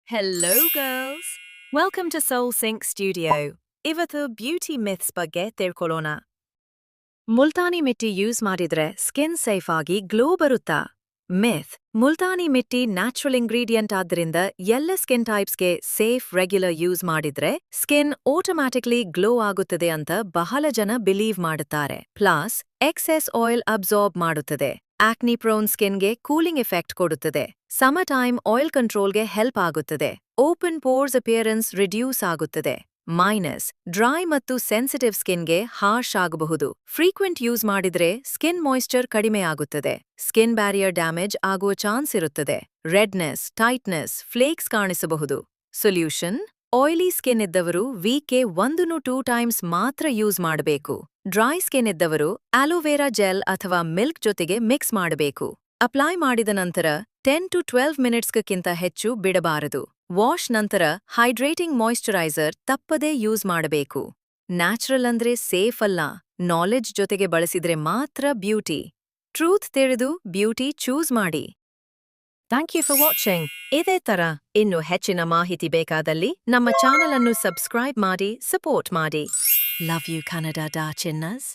Hello, girls! Welcome to Soul Sync Studio. ಇವತ್ತು beauty ಮಿಥ್ಸ್ ಬಗ್ಗೆ ತಿಳ್ಕೊಳ್ಳೋಣ. ಮುಲ್ತಾನಿ ಮಿಟ್ಟಿ ಯೂಸ್ ಮಾಡಿದ್ರೆ ಸ್ಕಿನ್ ಸೇಫ್ ಆಗಿ ಗ್ಲೋ ಬರುತ್ತಾ? ಮಿಥ್: ಮುಲ್ತಾನಿ ಮಿಟ್ಟಿ ನ್ಯಾಚುರಲ್ ಇಂಗ್ರೀಡಿಯೆಂಟ್ ಆದ್ದರಿಂದ ಎಲ್ಲ ಸ್ಕಿನ್ ಟೈಪ್ಸ್ಗೆ ಸೇಫ್ ರೆಗ್ಯುಲರ್ ಯೂಸ್ ಮಾಡಿದ್ರೆ ಸ್ಕಿನ್ ಆಟೋಮ್ಯಾಟಿಕ್ಲಿ ಗ್ಲೋ ಆಗುತ್ತದೆ ಅಂತ ಬಹಳ ಜನ ಬಿಲೀವ್ ಮಾಡುತ್ತಾರೆ. ಪ್ಲಸ್ ಎಕ್ಸೆಸ್ ಆಯಿಲ್ ಅಬ್ಸಾರ್ಬ್ ಮಾಡುತ್ತದೆ. ಆಕ್ನಿ ಪ್ರೋನ್ ಸ್ಕಿನ್ಗೆ ಕೂಲಿಂಗ್ ಎಫೆಕ್ಟ್ ಕೊಡುತ್ತದೆ. ಸಮರ್ ಟೈಮ್ ಆಯಿಲ್ ಕಂಟ್ರೋಲ್ಗೆ ಹೆಲ್ಪ್ ಆಗುತ್ತದೆ. ಓಪನ್ ಪೋರ್ಸ್ ಅಪಿಯರೆನ್ಸ್ ರಿಡ್ಯೂಸ್ ಆಗುತ್ತದೆ. ಮೈನಸ್: ಡ್ರೈ ಮತ್ತು ಸೆನ್ಸಿಟಿವ್ ಸ್ಕಿನ್ಗೆ ಹಾರ್ಶ್ ಆಗಬಹುದು. ಫ್ರೀಕ್ವೆಂಟ್ ಯೂಸ್ ಮಾಡಿದ್ರೆ ಸ್ಕಿನ್ ಮಾಯಿಶ್ಚರ್ ಕಡಿಮೆ ಆಗುತ್ತದೆ. ಸ್ಕಿನ್ ಬ್ಯಾರಿಯರ್ ಡ್ಯಾಮೇಜ್ ಆಗುವ ಚಾನ್ಸ್ ಇರುತ್ತದೆ. ರೆಡ್ನೆಸ್, ಟೈಟ್ನೆಸ್, ಫ್ಲೇಕ್ಸ್ ಕಾಣಿಸಬಹುದು. ಸೊಲ್ಯೂಷನ್: ಆಯಿಲಿ ಸ್ಕಿನ್ ಇದ್ದವರು ವೀಕ್ಗೆ 1-2 ಟೈಮ್ಸ್ ಮಾತ್ರ ಯೂಸ್ ಮಾಡಬೇಕು. ಡ್ರೈ ಸ್ಕಿನ್ ಇದ್ದವರು ಆಲೋವೆರಾ ಜೆಲ್ ಅಥವಾ ಮಿಲ್ಕ್ ಜೊತೆಗೆ ಮಿಕ್ಸ್ ಮಾಡಬೇಕು. ಅಪ್ಲೈ ಮಾಡಿದ ನಂತರ 10-12 ಮಿನಿಟ್ಸ್ಗಿಂತ ಹೆಚ್ಚು ಬಿಡಬಾರದು. ವಾಶ್ ನಂತರ ಹೈಡ್ರೇಟಿಂಗ್ ಮಾಯಿಶ್ಚರೈಸರ್ ತಪ್ಪದೇ ಯೂಸ್ ಮಾಡಬೇಕು. ನ್ಯಾಚುರಲ್ ಅಂದ್ರೆ ಸೇಫ್ ಅಲ್ಲ, ನಾಲೆಡ್ಜ್ ಜೊತೆಗೆ ಬಳಸಿದ್ರೆ ಮಾತ್ರ ಬ್ಯೂಟಿ. ಟ್ರೂತ್ ತಿಳಿದು ಬ್ಯೂಟಿ ಚೂಸ್ ಮಾಡಿ. Thank you for watching. ಇದೇ ತರ ಇನ್ನು ಹೆಚ್ಚಿನ ಮಾಹಿತಿ ಬೇಕಾದಲ್ಲಿ ನಮ್ಮ ಚಾನೆಲ್ ಅನ್ನು ಸಬ್ಸ್ಕ್ರೈಬ್ ಮಾಡಿ ಸಪೋರ್ಟ್ ಮಾಡಿ. Love you Kannada ಚಿನ್ನಸ್.